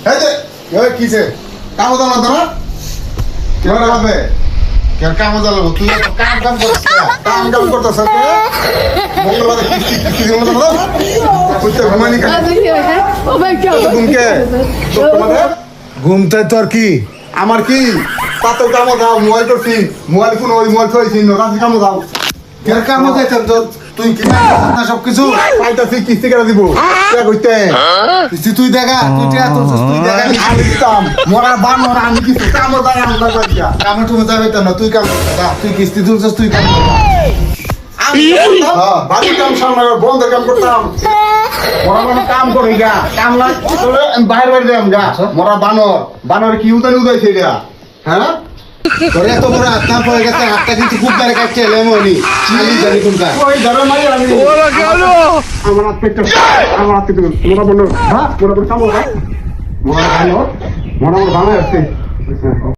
এই যে ওই কিসে কাম দাও না তোরা কেমন হবে কেন কাম দাও তুই তো কাম করতেছ মঙ্গলবার কিস্তি দিও না কইতে ঘুমানি কেন ঘুমকে তোমাদের ঘুমতে তোর কি আমার কি তাতে কাম দাও মোবাইল করছি মোবাইল ফোন ওই মোবাইল থইছি রাতে কাম দাও কেন কাম যাইতাম তো তুই কি না সব কিছু পাইতাছি কিস্তি করে দিব কে কইতে কিস্তি তুই দেখা তুই টিয়া তোর তুই দেখা আমি দিতাম মোরা বানর আমি কিছু কাম দাও আমরা কইয়া কাম তুমি যাইতা না তুই কাম দা তুই কিস্তি তুলছস তুই কাম আমি হ্যাঁ বাড়ি কাম সামনে বন্ধ কাম করতাম মোরা বানর কাম করি গা কাম না চলে বাইরে যাম গা মোরা বানর কি উদাইছে রে হ্যাঁ তোরে এত বড় আত্মা পড়ে গেছে হাতটা কিন্তু খুব বারে কাটছে লেমনি খালি জানি কোনটা ওই ধরো মাই আমি ওরা গেল আমার হাতে মোরা বলো হ্যাঁ মোরা বলো মোরা ভালো আছে